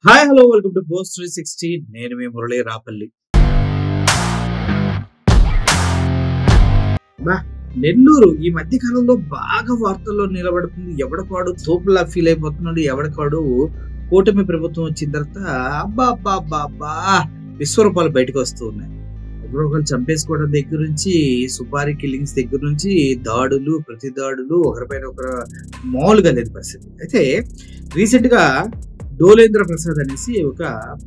Hi hello welcome to post 360. నేను మీ మురళీ రాపల్లి. నెల్లూరు ఈ మధ్య కాలంలో బాగా వార్తల్లో నిలబడుతుంది. ఎవడకాడు తోపులా ఫీల్ అయిపోతున్నాడు. ఎవడకాడు కూటమి ప్రభుత్వం వచ్చిన తర్వాత అబ్బా విశ్వరూపాలు బయటకు వస్తూ ఉన్నాయి. ఒకరొకరు చంపేసుకోవడం దగ్గర నుంచి సుపారీ కిల్లింగ్స్ దగ్గర నుంచి దాడులు ప్రతి దాడులు ఒకరిపైన ఒకరు మామూలుగా లేని పరిస్థితి. అయితే రీసెంట్ గా డోలేంద్ర ప్రసాద్ అనేసి ఒక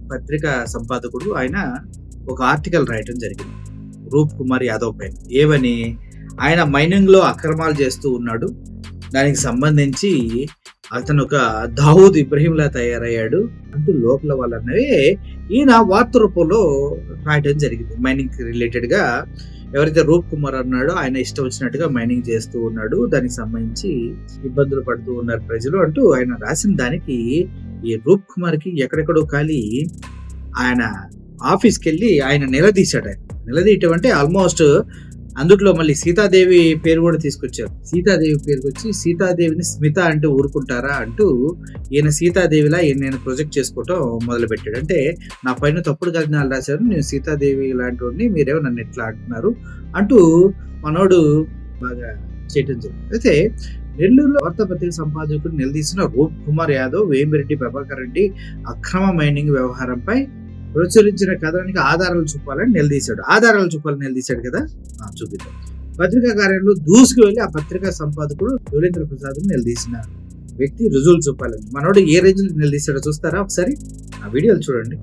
పత్రికా సంపాదకుడు ఆయన ఒక ఆర్టికల్ రాయటం జరిగింది రూప్ కుమార్ యాదవ్ పైన. ఏమని, ఆయన మైనింగ్ లో అక్రమాలు చేస్తూ ఉన్నాడు, దానికి సంబంధించి అతను ఒక దావూద్ ఇబ్రహీంలా తయారయ్యాడు అంటూ లోపల వాళ్ళన్నవే ఈయన వార్త రూపంలో రాయటం జరిగింది. మైనింగ్ రిలేటెడ్ గా ఎవరైతే రూప్ కుమార్ అన్నాడో ఆయన ఇష్టం వచ్చినట్టుగా మైనింగ్ చేస్తూ ఉన్నాడు, దానికి సంబంధించి ఇబ్బందులు పడుతూ ఉన్నారు ప్రజలు అంటూ ఆయన రాసిన దానికి ఈ రూప్ కుమార్ కి ఎక్కడెక్కడో ఖాళీ ఆయన ఆఫీస్కి వెళ్ళి ఆయన నిలదీశాడు. ఆయన నిలదీయటం అంటే ఆల్మోస్ట్ అందుట్లో మళ్ళీ సీతాదేవి పేరు కూడా తీసుకొచ్చారు. సీతాదేవి పేరుకి వచ్చి సీతాదేవిని స్మిత అంటే ఊరుకుంటారా అంటూ ఈయన సీతాదేవిలా నేను ప్రొజెక్ట్ చేసుకోవటం మొదలు పెట్టాడు. అంటే నా పైన తప్పుడు కథనాలు రాశారు, నేను సీతాదేవి లాంటి వాడిని, మీరేమో నన్ను ఎట్లా అంటున్నారు అంటూ మనోడు బాగా చేయటం జరిగింది. అయితే నెల్లూరులో వార్తాపత్రిక సంపాదకుడు నిలదీసిన రూప్ కుమార్ యాదవ్ వేమిరెడ్డి ప్రభాకర్ రెడ్డి అక్రమ మైనింగ్ వ్యవహారంపై ప్రచురించిన కథనానికి ఆధారాలు చూపాలని నిలదీశాడు కదా, చూపిద్దాం. పత్రికా కార్యాలయంలో దూసుకు వెళ్లి ఆ పత్రికా సంపాదకుడు డోలేంద్ర ప్రసాద్ నిలదీసిన వ్యక్తి రుజువులు చూపాలని. మనోడు ఏ రేంజ్ నిలదీశాడో చూస్తారా ఒకసారి, ఆ వీడియోలు చూడండి.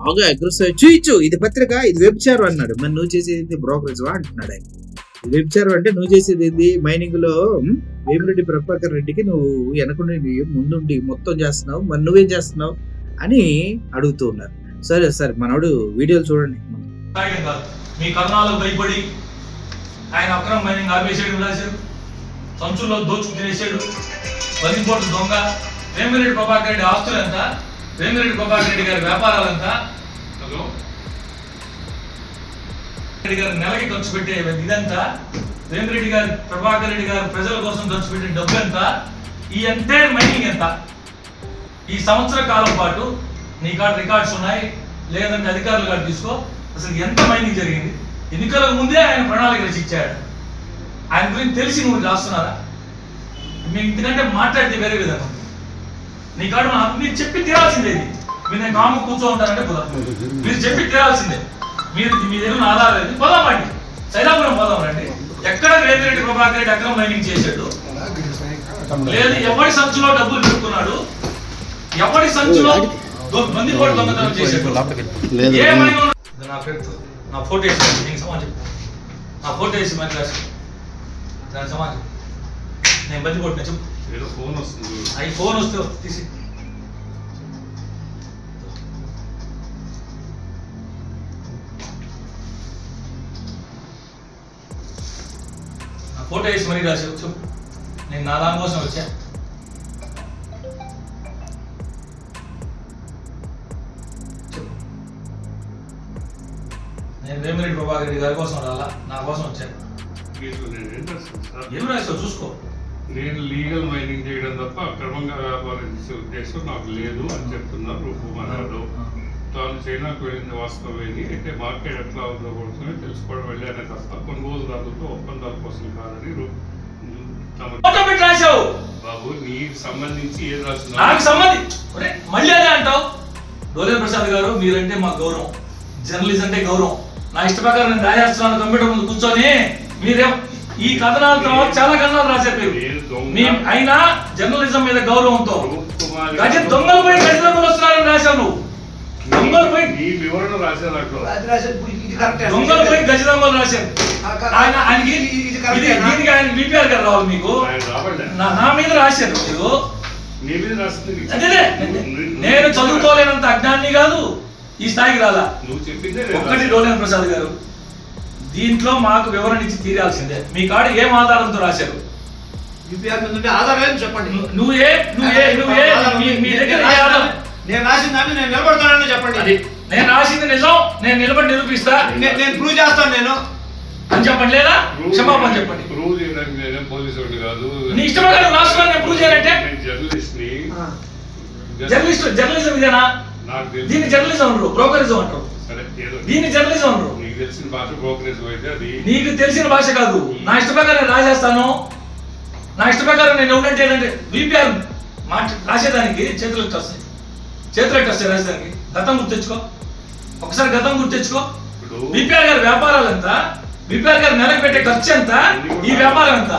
బాగా అగ్రెసివ్ చూయించు, ఇది పత్రిక, ఇది వెబ్చారు అన్నాడు. మరి నువ్వు చేసేది బ్రోకరేజ్ వా అంటున్నాడు ఆయన. వెబ్చారు అంటే నువ్వు చేసేది ఏంది, మైనింగ్ లో వేమిరెడ్డి ప్రభాకర్ రెడ్డికి నువ్వు వెనకుండి ముందుండి మొత్తం చేస్తున్నావు, మరి నువ్వేం చేస్తున్నావు అని అడుగుతూ ఉన్నారు. సరే మనోడు వీడియోలు చూడండి. మీ కథనాలకు భయపడి ఆయన అక్రమ మైనింగ్ ఆపేసాడు, రాశాడు, సంచుల్లో దోచుకు తినేసాడు, బందిపోటు దొంగ. వేమిరెడ్డి ప్రభాకర్ రెడ్డి ఆస్తులు ఎంత, వేమిరెడ్డి ప్రభాకర్ రెడ్డి గారి వ్యాపారాలు ఎంత, రెడ్డి గారు నెలకి ఖర్చు పెట్టే ఇదంతా, వేమిరెడ్డి గారు ప్రభాకర్ రెడ్డి గారు ప్రజల కోసం ఖర్చు పెట్టే డబ్బు ఎంత, ఈ ఎంటైర్ మైనింగ్ ఎంత, ఈ సంవత్సర కాలం పాటు నీ కాడ రికార్డ్స్ ఉన్నాయి, లేదంటే అధికారులు కాడ తీసుకో, అసలు ఎంత మైనింగ్ జరిగింది. ఎన్నికలకు ముందే ఆయన ప్రణాళిక రచించాడు. ఆయన గురించి తెలిసి నువ్వు రాస్తున్నారా? మేము ఇంతకంటే మాట్లాడితే వేరే విధంగా నీ కాడ మీరు చెప్పి తీరాల్సిందే. మీరు నేను కాము కూర్చో ఉంటానంటే కుదరదు, మీరు చెప్పి తీరాల్సిందే. మీరు మీ దగ్గర ఆధారం లేదు, పోదామండి, సైదాపురం పోదాం రండి. ఎక్కడ వేమిరెడ్డి ప్రభాకర్ రెడ్డి అక్రమ మైనింగ్ చేశాడు, లేదు ఎవరి సంచులో డబ్బులు పెట్టుకున్నాడు, ఎవరి సంచులో బందిపోటు దొంగతనం చేశాడు, నా ఫోటో వేసి దీనికి సమాజం, నా ఫోటో వేసి మరి రాసి దాని సమాజం నేను బందిపోటు చెప్పు. ఫోన్ వస్తుంది, అవి ఫోన్ వస్తే తీసి ఫోటో వేసి మరీ రాసి చెప్పు. నేను నా దాని కోసం వచ్చా. నేను వేమిరెడ్డి ప్రభాకర్ రెడ్డి గారి కోసం రాలా, నా కోసం వచ్చాను. ఏం రాసావు చూసుకో. నేను లీగల్ మైనింగ్ చేయడం తప్ప అక్రమంగా వ్యాపారం చేసే ఉద్దేశం నాకు లేదు అని చెప్తున్నారు రూప్ కుమార్ యాదవ్. తాను చైనాకు వెళ్ళింది వాస్తవేది, అంటే మార్కెట్ ఎట్లా ఉందో కోసమే తెలుసుకోవడం వెళ్ళానే తప్ప కొనుగోలుదారులతో ఒప్పందాల కోసం కాదని రాశావు. బాబు నీకు సంబంధించి ఏది రాస్తున్నా, నాకు సంబంధించి మళ్ళీ అదే అంటావు. డోలేంద్ర ప్రసాద్ గారు మీరంటే మాకు గౌరవం, జర్నలిస్ట్ అంటే గౌరవం. నా ఇష్ట ప్రకారం నేను రాసేస్తున్నాను కంప్యూటర్ ముందు కూర్చొని. మీరేం ఈ కథనాల తర్వాత చాలా కథనాలు రాశారు మీరు, అయినా జర్నలిజం మీద గౌరవంతో దొంగలపై గజ దొంగలు వస్తున్నారని రాశావు నువ్వు. దొంగలపై వివరణ రాశారు, దొంగలపై గజ దొంగలు రాశారు. ఆయనకి దీనికి ఆయన బీపీఆర్ గారు రావాలి మీకు, నా మీద రాశారు మీరు. అదే నేను చదువుకోలేనంత అజ్ఞాని కాదు, ఈ స్థాయికి రాలా. నువ్వు చెప్పిందే ఒక్కటి డోలేంద్ర ప్రసాద్ గారు, దీంట్లో మాకు వివరణ ఇచ్చి తీరాల్సిందే. మీ కాడ ఏం ఆధారంతో రాశారు? చెప్పండి. మీ దగ్గర నేను రాసిన దాన్ని నేను నిలబడతానని చెప్పండి. నేను రాసింది నిజం, నేను నిలబడి నిరూపిస్తా, నేను ప్రూవ్ చేస్తాను నేను అని చెప్పండి. లేదా క్షమాపణ చెప్పండి. ప్రూవ్ చేయడానికి నేనే పోలీసు కాదు, నీ ఇష్టం రాష్ట్రాన్ని ప్రూవ్ చేయాలంటే జర్నలిస్ట్ ని జర్నలిజం ఇదేనా? దీన్ని జర్నలిజం అంటారు, బ్రోకరిజం అంటారు. దీన్ని జర్నలిజం అంటారు. నీకు తెలిసిన భాష బ్రోకరేజ్ అయితే అది నీకు తెలిసిన భాష కాదు. నా ఇష్ట ప్రకారం రాసేస్తాను, నా ఇష్ట ప్రకారం నేను ఉన్నట్టు ఏంటంటే బీపీఆర్ రాసేదానికి చేతులు వస్తాయి రాసేదానికి. గతం గుర్తెచ్చుకో, ఒకసారి గతం గుర్తెచ్చుకో. బీపీఆర్ గారి వ్యాపారాలు ఎంత, బీపీఆర్ గారు నెలకు పెట్టే ఖర్చు ఎంత, ఈ వ్యాపారం ఎంత,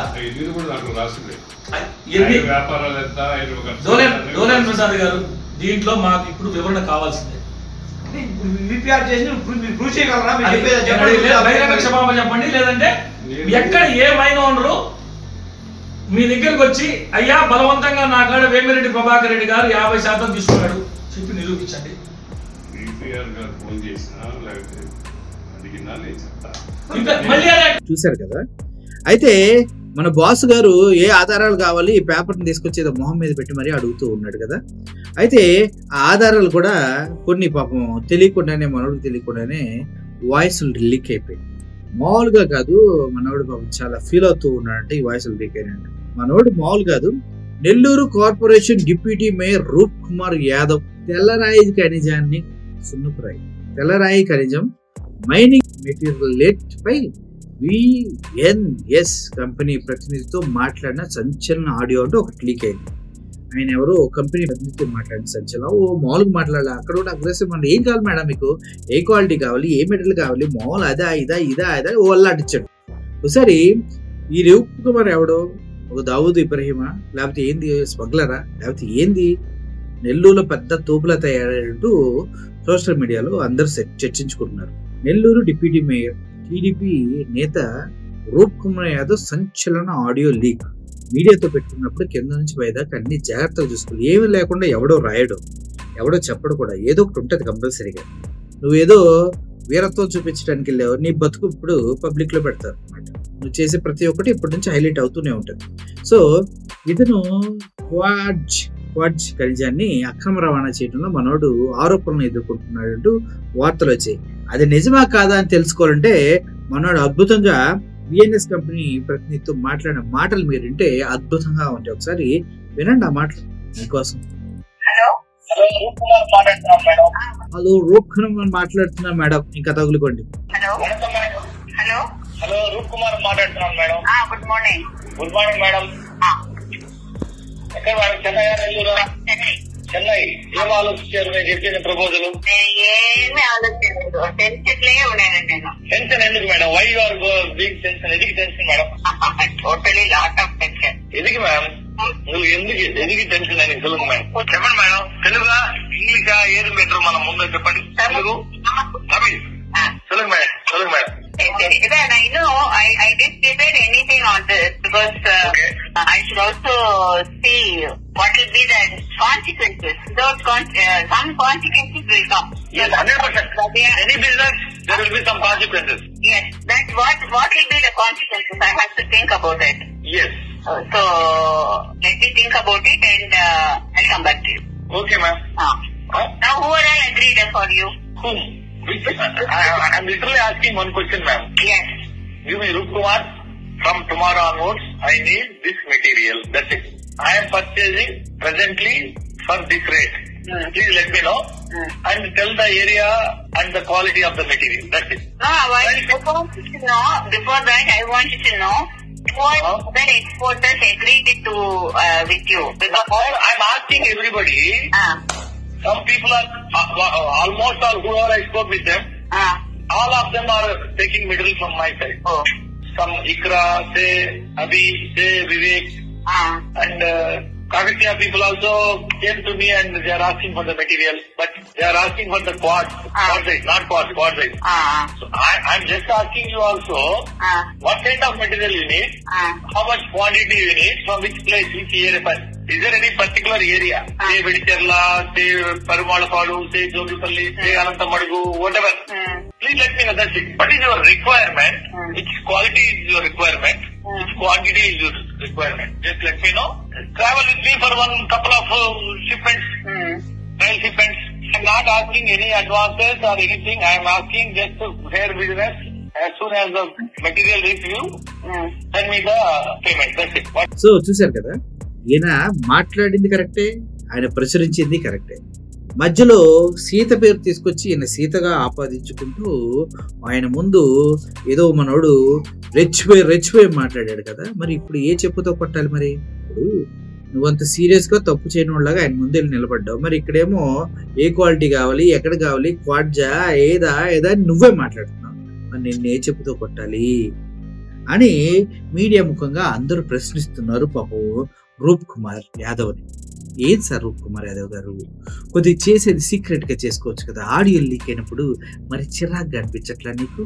డోలేన్ ప్రసాద్ గారు దీంట్లో మాకు ఇప్పుడు వివరణ కావాల్సిందే. బహిరంగ క్షమాపణ చెప్పండి, లేదంటే ఎక్కడ ఏ మైన్ ఓనరు మీ దగ్గరకు వచ్చి అయ్యా బలవంతంగా నా కాడ వేమిరెడ్డి ప్రభాకర్ రెడ్డి గారు 50% తీసుకున్నాడు చెప్పి నిరూపించండి. చూశారు కదా. అయితే మన బాస్ గారు ఏ ఆధారాలు కావాలి ఈ పేపర్ని తీసుకొచ్చి మొహం మీద పెట్టి మరీ అడుగుతూ ఉన్నాడు కదా. అయితే ఆ ఆధారాలు కూడా కొన్ని పాపం తెలియకుండానే, మనోడికి తెలియకుండానే వాయిస్లు లీక్ అయిపోయాయి. మామూలుగా కాదు, మనోడు పాపం చాలా ఫీల్ అవుతూ ఉన్నాడంటే ఈ వాయిస్లు లీక్ అయినాడు. మనోడు మామూలు కాదు. నెల్లూరు కార్పొరేషన్ డిప్యూటీ మేయర్ రూప్ కుమార్ యాదవ్ తెల్లరాయి ఖనిజాన్ని తెల్లరాయి ఖనిజం మైనింగ్ మెటీరియల్ పై విఎన్ఎస్ కంపెనీ ప్రతినిధితో మాట్లాడిన సంచలన ఆడియో అంటే ఒకటి లీక్ అయింది. ఆయన ఎవరో కంపెనీ ప్రతినిధితో మాట్లాడిన సంచలనం. మామూలుగా మాట్లాడాలి. అక్కడ కూడా అగ్రెసివ్ మన ఏం కావాలి మేడం, మీకు ఏ క్వాలిటీ కావాలి, ఏ మెటీరియల్ కావాలి, మామూలు అదా ఇదా అల్లాడిచ్చాడు. ఒకసారి ఈ రూప్ కుమార్ ఎవడో ఒక దావూద్ ఇబ్రహీమా, లేకపోతే ఏంది స్మగ్లరా, లేకపోతే ఏంది నెల్లూరులో పెద్ద తోపులా తయారంటూ సోషల్ మీడియాలో అందరూ చర్చించుకుంటున్నారు. నెల్లూరు డిప్యూటీ మేయర్ టీడీపీ నేత రూప్ కుమార్ యాదవ్ సంచలన ఆడియో లీక్. మీడియాతో పెట్టుకున్నప్పుడు కింద నుంచి పైదాకా అన్ని జాగ్రత్తగా చూసుకోవాలి. ఏమీ లేకుండా ఎవడో రాయడం, ఎవడో చెప్పడం కూడా ఏదో ఒకటి ఉంటుంది కంపల్సరీగా. నువ్వేదో వీరత్వం చూపించడానికి వెళ్ళావు, నీ బతుకు ఇప్పుడు పబ్లిక్ లో పెడతారు అనమాట. నువ్వు చేసే ప్రతి ఒక్కటి ఇప్పటి నుంచి హైలైట్ అవుతూనే ఉంటుంది. సో ఇతను క్వాడ్జ్ ఖనిజాన్ని అక్రమ రవాణా చేయడంలో మనోడు ఆరోపణలు ఎదుర్కొంటున్నాడంటూ వార్తలు వచ్చాయి. అది నిజమా కాదా అని తెలుసుకోవాలంటే మనోడు అద్భుతంగా విఎన్ఎస్ కంపెనీ ప్రతినిధితో మాట్లాడిన మాటలు మీరు వింటే అద్భుతంగా ఉంటాయి. ఒకసారి వినండి ఆ మాటలు మీకోసం. హలో రూప్ కుమార్ మాట్లాడుతున్నా మేడం, ఇంకా తగులుకోండి. హలో రూప్ కుమార్ మాట్లాడుతున్నాను madam. Good morning. Good morning madam. ఎక్కడ మేడం? చెన్నై నెల్లూరు? చెన్నై. ఏం ఆలోచించారు నేను చెప్పిన ప్రపోజల్? ఏమి ఆలోచించలేదు, టెన్షన్లే ఉన్నానండి నేను. టెన్షన్ ఎందుకు madam? Why you are being tension? ఎందుకు tension madam? Totally lot of tension. ఎందుకు మేడం? నువ్వు ఎందుకు టెన్షన్ అని తెలుగు మేడం చెప్పండి మేడం. తెలుగా ఇంగ్లీషా ఏది బెటర్ మనం ముందు చెప్పండి. Telugu Tamil Telugu madam. Telugu madam. I know I didn't decide anything on this because I should also see what will be the consequences. Those some consequences will come. Yes, 100%. Any business there will be some consequences. Yes, that what will be the consequences? I have to think about it. Yes. So let me think about it and I'll come back to you. Okay, ma'am. Now who are all agreed for you? Whom? I'm literally asking one question, ma'am. Yes. Give me Roop Kumar. From tomorrow onwards, I need this material. That's it. I am purchasing presently for this rate. Please let me know and tell the area and the quality of the material. That's it. Before that, I want you to know what the exporters agreed to with you. Because I'm asking everybody. Some people are almost all whoever I spoke with them, all of them are taking material from my side. Some Ikra, say Abhi, say Vivek, and Kakatiya people also came to me and they are asking for the material, but they are asking for the quad size, not quad size. So I'm just asking you also, what kind of material you need, how much quantity you need, from which place, which area. Is there any particular area? Say Vedicherla, say Parumalapadu, say Jogipalli, say Anantamadugu, whatever. Please let me know. That's it. What is your requirement? Which quality is your requirement? Which quantity is your requirement? Just let me know. Travel with me for one couple of shipments, trial shipments. I'm not asking any advances or anything. I'm asking just to fair business. As soon as the material reaches you, send me the payment. That's it. So, చూసారు కదా, ఈయన మాట్లాడింది కరెక్టే, ఆయన ప్రచురించింది కరెక్టే. మధ్యలో సీత పేరు తీసుకొచ్చి ఈయన సీతగా ఆపాదించుకుంటూ ఆయన ముందు ఏదో మనోడు రెచ్చిపోయి మాట్లాడాడు కదా. మరి ఇప్పుడు ఏ చెప్పుతో కొట్టాలి? మరి ఇప్పుడు నువ్వంత సీరియస్గా తప్పు చేయని వాళ్ళగా ఆయన ముందు వెళ్ళి నిలబడ్డావు. మరి ఇక్కడేమో ఏ క్వాలిటీ కావాలి, ఎక్కడ కావాలి, క్వాడ్జా ఏదా అని నువ్వే మాట్లాడుతున్నావు. మరి నిన్ను ఏ చెప్పుతో కొట్టాలి అని మీడియా ముఖంగా అందరూ ప్రశ్నిస్తున్నారు పాపం రూప్ కుమార్ యాదవ్ని. ఏది సార్ రూప్ కుమార్ యాదవ్ గారు, కొద్దిగా చేసేది సీక్రెట్గా చేసుకోవచ్చు కదా. ఆడియో లీక్ అయినప్పుడు మరి చిరాగ్గా అనిపించట్లా నీకు?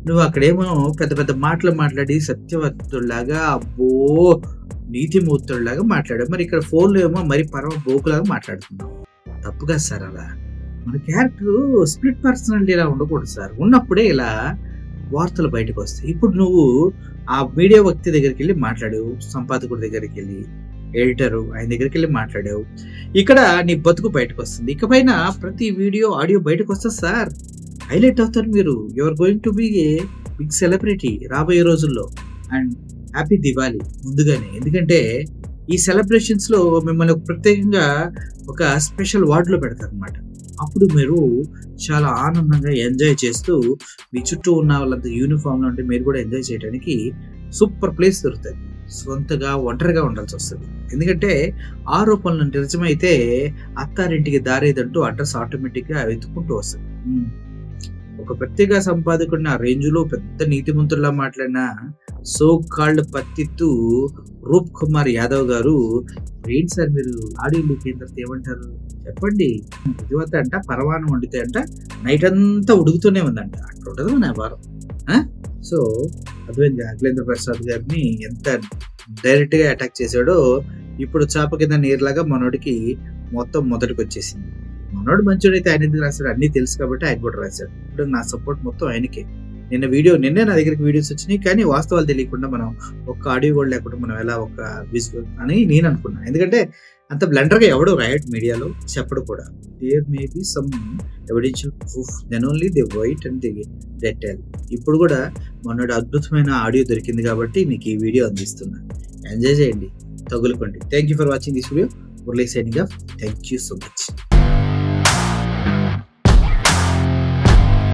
నువ్వు అక్కడేమో పెద్ద పెద్ద మాటలు మాట్లాడి సత్యవంతుడిలాగా అబ్బో నీతిమూర్తుడిలాగా మాట్లాడావు. మరి ఇక్కడ ఫోన్లో ఏమో మరి పరమ బోకులాగా మాట్లాడుతున్నావు. తప్పుగా సార్ అలా. మన క్యారెక్టర్ స్ప్లిట్ పర్సనాలిటీ ఇలా ఉండకూడదు సార్. ఉన్నప్పుడే ఇలా వార్తలు బయటకు వస్తాయి. ఇప్పుడు నువ్వు ఆ మీడియా వ్యక్తి దగ్గరికి వెళ్ళి మాట్లాడావు, సంపాదకుడి దగ్గరికి వెళ్ళి, ఎడిటరు ఆయన దగ్గరికి వెళ్ళి మాట్లాడావు. ఇక్కడ నీ బతుకు బయటకు వస్తుంది. ఇకపైన ప్రతి వీడియో ఆడియో బయటకు వస్తుంది సార్. హైలైట్ అవుతారు మీరు. You're going to be a big celebrity రాబోయే రోజుల్లో. అండ్ హ్యాపీ దివాళీ ముందుగానే. ఎందుకంటే ఈ సెలబ్రేషన్స్లో మిమ్మల్ని ప్రత్యేకంగా ఒక స్పెషల్ వార్డులో పెడతారు అనమాట. అప్పుడు మీరు చాలా ఆనందంగా ఎంజాయ్ చేస్తూ మీ చుట్టూ ఉన్న వాళ్ళంతా యూనిఫామ్లో ఉంటే మీరు కూడా ఎంజాయ్ చేయడానికి సూపర్ ప్లేస్ దొరుకుతుంది. సొంతగా ఒంటరిగా ఉండాల్సి వస్తుంది. ఎందుకంటే ఆరోపణలు నిజమైతే అత్తారింటికి దారేదంటూ అడ్రస్ ఆటోమేటిక్గా వెతుక్కుంటూ వస్తుంది. ఒక ప్రత్యేక సంపాదకుడిని ఆ రేంజ్లో పెద్ద నీతిమంతుల్లా మాట్లాడిన సో కాల్డ్ పత్తిత్తు రూప్ కుమార్ యాదవ్ గారు ఏంటి సార్ మీరు ఆడియో లీక్ అయిన తర్వాత ఏమంటారు చెప్పండి. ప్రతివత అంట పరవానం వండితే అంట నైట్ అంతా ఉడుకుతూనే ఉందంట. అక్కడ ఉండదు మన వారం. సో అర్థమైంది అఖిలేంద్ర ప్రసాద్ గారిని ఎంత డైరెక్ట్గా అటాక్ చేశాడో. ఇప్పుడు చాప కింద నీరులాగా మనోడికి మొత్తం మొదటికి వచ్చేసింది. మనోడు మంచోడైతే ఆయన ఎందుకు రాశాడు? అన్నీ తెలుసు కాబట్టి ఆయన కూడా రాశాడు. ఇప్పుడు నా సపోర్ట్ మొత్తం ఆయనకే. నిన్నే నా దగ్గరికి వీడియోస్ వచ్చినాయి, కానీ వాస్తవాలు తెలియకుండా మనం ఒక్క ఆడియో కూడా లేకుండా మనం ఎలా ఒక విజువల్ అని నేను అనుకున్నాను. ఎందుకంటే అంత బ్లండర్గా ఎవడో రాయట్ మీడియాలో చెప్పడు కూడా. There may be some evidential proof, then only they wait and they tell. ఇప్పుడు కూడా మనోడు అద్భుతమైన ఆడియో దొరికింది కాబట్టి మీకు ఈ వీడియో అందిస్తున్నా. ఎంజాయ్ చేయండి, తగులుకోండి. Thank you for watching this video. Murali signing off. Thank you so much.